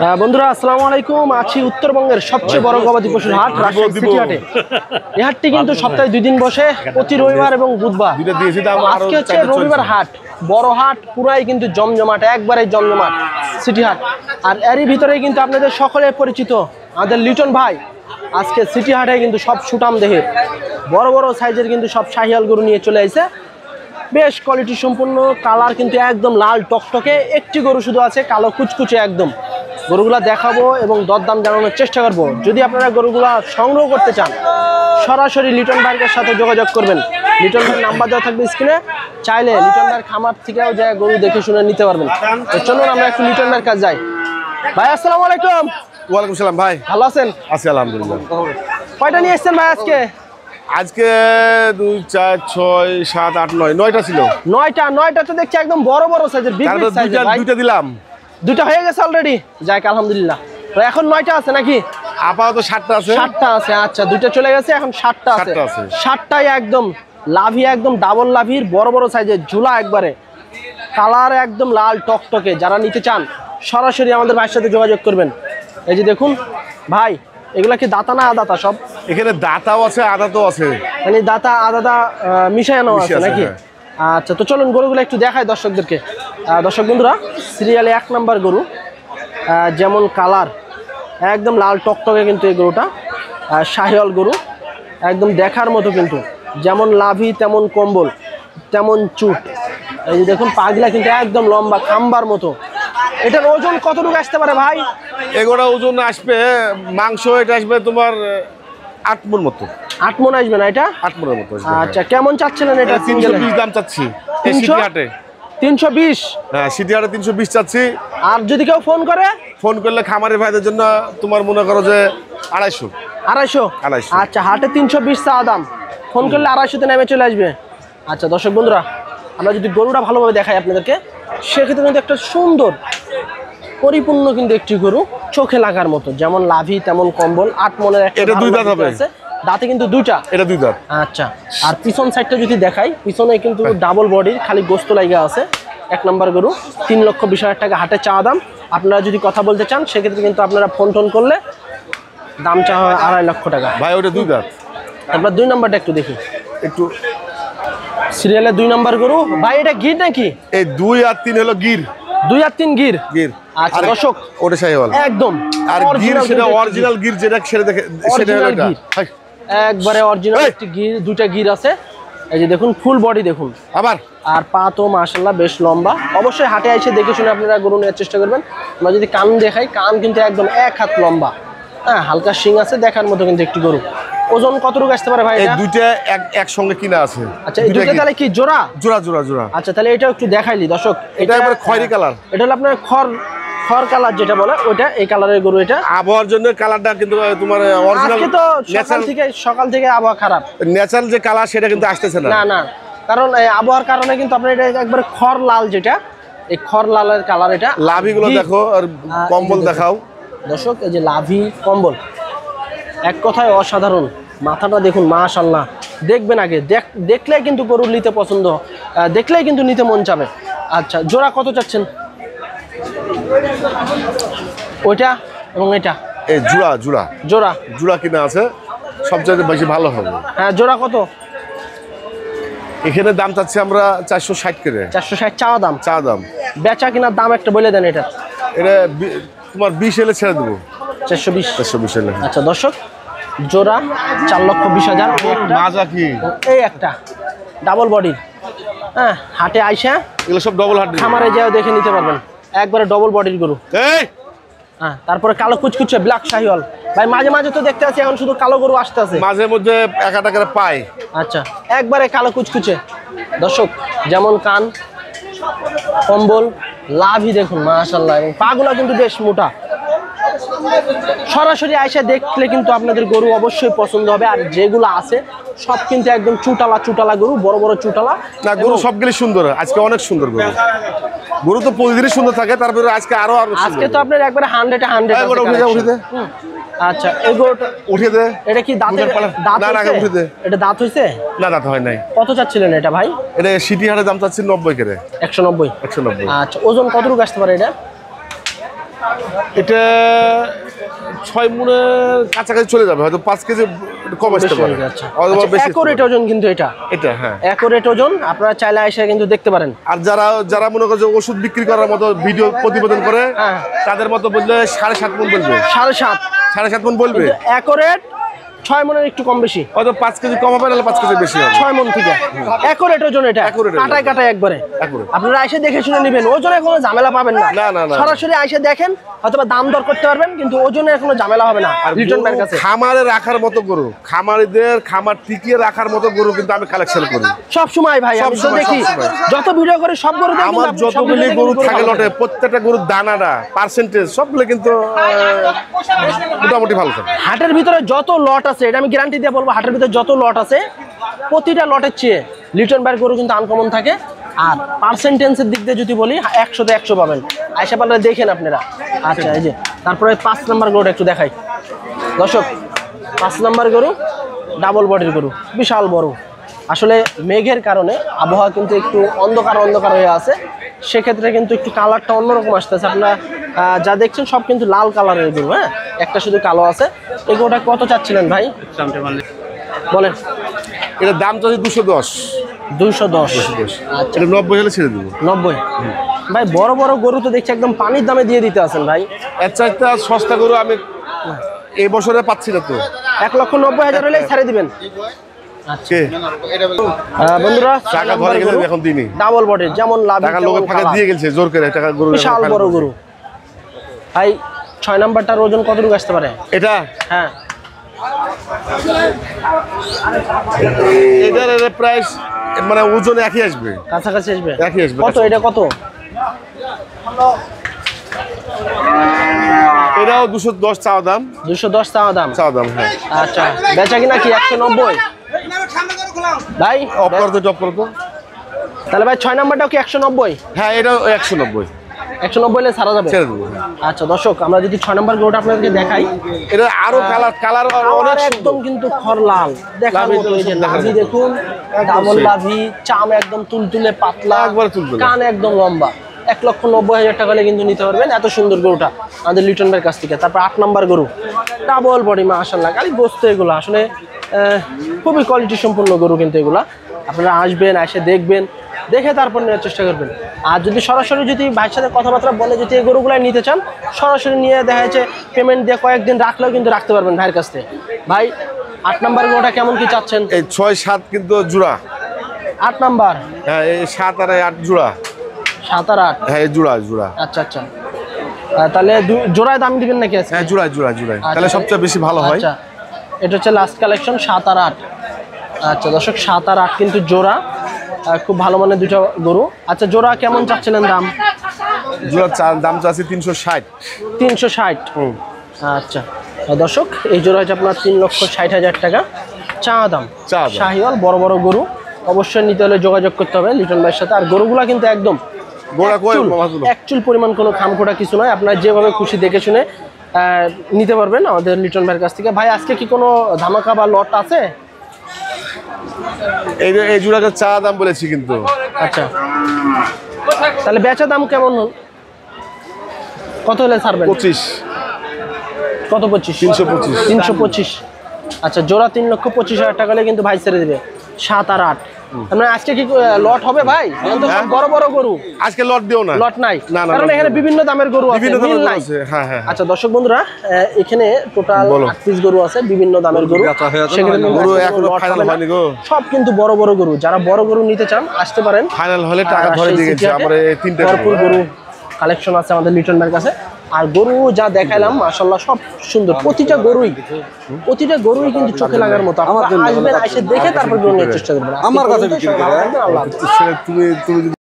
বন্ধুরা আসসালামু আলাইকুম। আছি উত্তরবঙ্গের সবচেয়ে বড় গবাদি পশুর হাট রাজশাহী সিটি হাটে। এই হাটটি কিন্তু সপ্তাহে 2 দিন বসে, প্রতি রবিবার এবং বুধবার। আজকে হচ্ছে রবিবার হাট, বড় হাট, পুরাই কিন্তু জমজমাট, একবারে জমজমাট সিটি হাট। আর এরই ভিতরে কিন্তু আপনাদের সকলে পরিচিত আমাদের লিটন ভাই আজকে সিটি হাটে কিন্তু সব সুটাম দেহের বড় বড় সাইজের কিন্তু সব শাহিয়াল গরু নিয়ে চলে আসছে। বেশ কোয়ালিটি সম্পূর্ণ, কালার কিন্তু একদম লাল টকটকে। একটি গরু শুধু আছে কালো কুচকুচে একদম। গরুগুলা দেখাবো এবং দরদাম জানানোর চেষ্টা করব। যদি আপনারা গরুগুলা সংগ্রহ করতে চান সরাসরি লিটন ভাইয়ের সাথে যোগাযোগ করবেন। লিটন ভাইয়ের নাম্বার দেওয়া থাকবে স্ক্রিনে, চাইলে লিটন ভাইয়ের খামার থেকেও যায় গরু দেখে শুনে নিতে পারবেন। তো চলুন আমরা একটু লিটন ভাইয়ের কাছে যাই। ভাই আসসালামু আলাইকুম। ওয়ালাইকুম সালাম ভাই, ভালো আছেন? আছি আলহামদুলিল্লাহ। কয়টা নিয়ে এসেছেন ভাই আজকে? আজকে 2, 4, 6, 7, 8, 9 9টা ছিল। নয়টা তো দেখছি একদম বড় বড় সাইজের, বিগ বিগ সাইজের। ভাই দুইটা দিলাম, দুটো হয়ে গেছে অলরেডি। যাক আলহামদুলিল্লাহ। তো এখন 9টা আছে নাকি? আপাতত 7টা আছে। 7টা আছে, আচ্ছা। দুটো চলে গেছে, এখন 7টা আছে। 7টা আছে। 7টাই একদম লাভি, একদম ডাবল লাভির বড় বড় সাইজের ঝুলা একবারে, কালার একদম লাল টকটকে। যারা নিতে চান সরাসরি আমাদের ভাইয়ের সাথে যোগাযোগ করবেন। এই যে দেখুন ভাই, এগুলা কি দাতা না আদাতা সব? এখানে দাতাও আছে আদাতও আছে, মানে দাতা আদাতা মিশানো আছে নাকি? আচ্ছা, তো চলুন গরুগুলো একটু দেখাই দর্শকদেরকে। দর্শক বন্ধুরা, সিরিয়ালে 1 নাম্বার গরু, যেমন কালার একদম লাল টকটকে কিন্তু এই গরুটা শাহিওয়াল গরু, একদম দেখার মতো কিন্তু। যেমন লাভি তেমন কম্বল তেমন চুট। এই যে দেখুন পাগলা কিন্তু একদম লম্বা খাম্বার মতো। এটার ওজন কতটুকু আসতে পারে ভাই? এগুলো ওজন আসবে, মাংস এটা আসবে তোমার 8 মণ মতো। 8 মণ আসবে না এটা? 8 মণের মতো আসবে। আচ্ছা, কেমন চাচ্ছিলেন এটা? 320 দাম চাচ্ছি এই সিটি হাটে। 320? হ্যাঁ, সিটি হাটে 320 চাচ্ছি। আর যদি কেউ ফোন করে? ফোন করলে খামারের ভাইদের জন্য তোমার মনে করো যে 250। আচ্ছা, হাটে 320 চাওয়া দাম, ফোন করলে 250-তে নেমে চলে আসবে। আচ্ছা দর্শক বন্ধুরা, আমরা যদি গরুটা ভালোভাবে দেখাই আপনাদেরকে, সেক্ষেত্রে কিন্তু একটা সুন্দর পরিপূর্ণ কিন্তু একটি গরু, চোখে লাগার মতো। যেমন লাভি তেমন কম্বল, 8 মণের একটা। এটা 2 দাঁত হবে, দাঁতে কিন্তু 2টা। এটা 2 দাঁত। আচ্ছা, আর পিছন সাইডটা যদি দেখাই, পিছনে কিন্তু ডাবল বডির, খালি গোস্ত লাগা আছে। 1 নাম্বার গরু, 3,20,000 টাকা হাটে চাওয়া দাম। আপনারা যদি কথা বলতে চান সেক্ষেত্রে কিন্তু আপনারা ফোন টোন করলে দাম চাওয়া হয় 2.5 লক্ষ টাকা। ভাই ওটা 2 দাঁত। আমরা 2 নাম্বারটা একটু দেখি। একটু সিরিয়ালে 2 নাম্বার গরু। ভাই এটা গির নাকি? এই 2 আর 3 হলো গির। 2 আর 3 গির। আচ্ছা দর্শক, ওটা শাহিওয়াল একদম। আর গির সেটা অরিজিনাল গির, যেটা সেটা দেখে সেটা হলো এটা একবারে অরিজিনাল একটি গির। 2টা গির আছে। এই যে দেখুন ফুল বডি দেখুন আবার। আর পা তো মাশাআল্লাহ বেশ লম্বা। অবশ্যই হাটে এসে দেখে শুনে আপনারা গরু নেওয়ার চেষ্টা করবেন। আমরা যদি কান দেখাই, কান কিন্তু একদম 1 হাত লম্বা। হ্যাঁ, হালকা শিং আছে, দেখার মতো কিন্তু একটি গরু। ওজন কতটুকু আসতে পারে ভাই এটা? এই দুইটা একসঙ্গে কিনা আছে। আচ্ছা, এই দুইটা তাহলে কি জোড়া? জোড়া। আচ্ছা, তাহলে এটা একটু দেখাইলি দর্শক। এটা একবারে খয়েরি কালার। এটা হলো আপনার খড় কালার যেটা বলে, ওইটা এই কালারের গরু। এটা আবহাওয়ার জন্য কালারটা কিন্তু তোমার অরিজিনাল। আজকে তো সকাল থেকে আবহাওয়া খারাপ, ন্যাচারাল যে কালার সেটা কিন্তু আসতেছে না, কারণ এই আবহাওয়ার কারণে কিন্তু আপনার এটা একবারে খড় লাল, যেটা এই খড় লালের কালার। এটা লাভিগুলো দেখো আর কম্বল দেখাও দর্শক। এই যে লাভি কম্বল এক কথায় অসাধারণ। মাথাটা দেখুন মাশাআল্লাহ। দেখবেন আগে, দেখলেই কিন্তু গরু নিতে পছন্দ, দেখলেই কিন্তু নিতে মন চাবে। আচ্ছা, জোড়া কত চাচ্ছেন? ওইটা এবং এটা এই জোড়া কিনা আছে, সবচেয়ে বেশি ভালো হবে। হ্যাঁ, জোড়া কত? এখানে দাম চাচ্ছি আমরা 460 করে। 460 চাওয়া দাম। বেচা কিনার দাম একটা বলে দেন। এটা তোমার 20 এলে ছেড়ে দেবো। 420 এলে। আচ্ছা দর্শক, জোড়া 4,20,000। মাজা কি এই একটা ডাবল বডি। হ্যাঁ, হাটে আইসা এগুলো সব ডবল হাট, খামারে যাও দেখে নিতে পারবেন। একবারে ডবল বডির গরু। হ্যাঁ, তারপরে কালো কুচকুচে ব্ল্যাক শাহিওয়াল। ভাই মাঝে মাঝে তো দেখতে আছি এখন শুধু কালো গরু আসতে আছে, মাঝে মধ্যে 1 টাকা পায়। আচ্ছা, একবারে কালো কুচকুচে দর্শক। যেমন কান, কম্বল, লাভই দেখুন মাশাআল্লাহ। এবং পাগুলা কিন্তু বেশ মোটা। সরাসরি আইসা দেখলে কিন্তু আপনাদের গরু অবশ্যই পছন্দ হবে। আর যেগুলো আছে সব কিন্তু একদম চুটালা গরু, বড় বড় চুটালা না। গরু সবগুলি সুন্দর, আজকে অনেক সুন্দর গরু তো প্রতিদিনই সুন্দর থাকে, তারপরে আজকে আরো আজকে তো আপনার একবারে 100 আচ্ছা, এই গরুটা উঠিয়ে দে। এটা কি দাঁত? এটা দাঁত হইছে না? দাঁত হয় নাই। কত চাচ্ছিলেন এটা ভাই? এটা সিটি হাটে দাম চাচ্ছি 90 করে। 190। আচ্ছা, ওজন কতটুকু আসতে পারে এটা? এটা 6 মনের কাছাকাছি চলে যাবে, হয়তো 5 কেজি কম আসতে পারে। অথবা বেশি অ্যাকুরেট ওজন কিন্তু এটা হ্যাঁ অ্যাকুরেট ওজন, আপনারা চাইলে এসে কিন্তু দেখতে পারেন। আর যারা মনে করে যে ওষুধ বিক্রি করার মতো ভিডিও প্রতিবেদন করে তাদের মতো বললে 7.5 মন বলবে, 7.5 মন বলবে। অ্যাকুরেট 6 মনের একটু কম বেশি, হয়তো 5 কেজি কম হবে, নাহলে 5 কেজি বেশি হবে। 6 মন থেকে অ্যাকুরেট ওজন এটা, কাটায় কাটায় একবারে। আপনারা এসে দেখে শুনে নেবেন, ওজনে কোনো ঝামেলা পাবেন না। সরাসরি এসে দেখেন, হয়তোবা দাম দর করতে পারবেন, কিন্তু ওজনে কোনো ঝামেলা হবে না। লিটন ভাইয়ের কাছে খামারে রাখার মতো গরু, খামারিদের খামার টিকিয়ে রাখার মতো গরু কিন্তু আমি কালেকশন করি সব সময় ভাই। আমি তো দেখি যত ভিডিও করি সব গরু দেখি, আমার যতগুলি গরু থাকে লটে প্রত্যেকটা গরুর দানাটা পার্সেন্টেজ সবগুলো কিন্তু মোটামুটি ভালো থাকে। হাটের ভিতরে যত লট আছে, এটা আমি গ্যারান্টি দিয়ে বলবো, হাটের ভিতরে যত লট আছে প্রতিটা লটের চেয়ে লিটন ভাইয়ের গরু কিন্তু আনকমন থাকে। আর পার্সেন্টেজের দিক দিয়ে যদি বলি 100-তে 100 পাবেন, আয়সা পাল্লা দেখেন আপনারা। আচ্ছা, এই যে তারপরে 5 নাম্বার গরুটা একটু দেখাই দর্শক। 5 নাম্বার গরু ডাবল বডির গরু, বিশাল বড়। আসলে মেঘের কারণে আবহাওয়া কিন্তু একটু অন্ধকার হয়ে আছে, সেক্ষেত্রে কিন্তু একটু কালারটা অন্যরকম আসতেছে। আপনারা যা দেখছেন সব কিন্তু লাল কালারের গরু, হ্যাঁ, একটা শুধু কালো আছে। এই গরুটা কত চাচ্ছিলেন ভাই বলেন? এটার দাম চাচ্ছি 210। 210। আচ্ছা, 90 হলে ছেড়ে দেবো। 90 ভাই? বড় বড় গরু তো দেখছি একদম পানির দামে দিয়ে দিতে আছেন ভাই। এর চাইতে সস্তা গরু আমি এই বছরে পাচ্ছি না তো। 1,90,000 হলে ছেড়ে দিবেন। বন্ধুরা টাকা ঘরে গেলে এখন দিনই ডাবল বডি, যেমন লাভ টাকা লোকের ফাঁকে দিয়ে গেছে জোর করে টাকা গরু, বিশাল বড় গরু ভাই। 6 নাম্বারটার ওজন কতটুকু আসতে পারে এটা? হ্যাঁ, এটার প্রাইস মানে ওজন একই আসবে, কাছাকাছি আসবে। একই আসবে। কত এটা? কত? এটাও 210 চাওয়া দাম। 210 চাওয়া দাম? হ্যাঁ। আচ্ছা, বেচা কিনা কি 190 ভাই? অফ করতে তাহলে ভাই 6 নাম্বারটাও কি 190? হ্যাঁ, এটাও 190। 190 হলে ছাড়া যাবে। আচ্ছা দর্শক, আমরা যদি 6 নাম্বার গরুটা আপনাদেরকে দেখাই, এটা আরো কালার অনেক একদম কিন্তু খরলাল দেখার মতো। এই যে লাভি দেখুন, ডাবল লাভি, চাম একদম তুলতুলে পাতলা, একবার তুলতুলে, কান একদম লম্বা। 1,90,000 টাকা হলে কিন্তু নিতে পারবেন এত সুন্দর গরুটা আমাদের লিটন ভাইয়ের কাছ থেকে। তারপর 8 নাম্বার গরু ডাবল বডি, মাশাআল্লাহ, খালি গোস্ত। এগুলো আসলে খুবই কোয়ালিটি সম্পূর্ণ গরু, কিন্তু এগুলা আপনারা আসবেন, এসে দেখবেন, দেখে তারপর নেওয়ার চেষ্টা করবেন। আর যদি সরাসরি যদি ভাইয়ের সাথে কথাবার্তা বলে যদি এই গরুগুলো নিতে চান, সরাসরি নিয়ে দেখা যাচ্ছে পেমেন্ট দিয়ে কয়েকদিন রাখলেও কিন্তু রাখতে পারবেন ভাইয়ের কাছ থেকে। ভাই 8 নাম্বার গরুটা কেমন কি চাচ্ছেন? এই 6-7 কিন্তু জোড়া। 8 নাম্বার? হ্যাঁ, এই 7 আর 8 জোড়া। 7 আর 8? হ্যাঁ, জোড়া। আচ্ছা, তাহলে জোড়ায় দাম দিবেন নাকি? হ্যাঁ, জোড়ায়। তাহলে সবচেয়ে বেশি ভালো হয়। আচ্ছা, এটা হচ্ছে লাস্ট কালেকশন 7 আর 8। আচ্ছা দর্শক, 7 আর 8 কিন্তু জোড়া, খুব ভালো মানের দুটো গরু। আচ্ছা, জোড়া কেমন চাচ্ছিলেন দাম? জোড়ার দাম চাচ্ছি 360। 360? আচ্ছা দর্শক, এই জোড়া হচ্ছে আপনার 3,60,000 টাকা চা দাম। শাহিওয়াল বড় বড় গরু, অবশ্যই নিতে হলে যোগাযোগ করতে হবে লিটন ভাইয়ের সাথে। আর গরুগুলা কিন্তু একদম একচুল পরিমাণ কোনো খামখোটা কিছু নয়, আপনার যেভাবে খুশি দেখে শুনে নিতে পারবেন আমাদের লিটন ভাইয়ের কাছ থেকে। ভাই আজকে কি কোনো ধামাকা বা লট আছে? এই জোড়াটা চা দাম বলেছি কিন্তু। আচ্ছা, তাহলে বেচা দাম কেমন, কত হলে ছাড়বেন? 25। কত? 25? 325। আচ্ছা, জোড়া 3,25,000 টাকা হলে কিন্তু ভাই ছেড়ে দেবে। 7 আর 8 মানে আজকে কি লট হবে ভাই? বড় বড় গরু আজকে লট দিও না, লট নাই, কারণ এখানে বিভিন্ন দামের গরু আছে, মিল নাই। হ্যাঁ। আচ্ছা দর্শক বন্ধুরা, এখানে টোটাল 8 পিস গরু আছে, বিভিন্ন দামের গরু। সেখানে গরু এখনো ফাইনাল হয়নি গো, সব কিন্তু বড় বড় গরু। যারা বড় গরু নিতে চান আসতে পারেন, ফাইনাল হলে টাকা ধরে দিয়ে গেছে। আমরা এই তিনটা ভরপুর গরু কালেকশন আছে আমাদের লিটন ভাইয়ের কাছে। আর গরু যা দেখাইলাম মাশাআল্লাহ সব সুন্দর, প্রতিটা গরুই কিন্তু চোখে লাগার মতো। আপনারা আসবেন, এসে দেখে তারপর গরু নেওয়ার চেষ্টা করবেন। আমার কাছে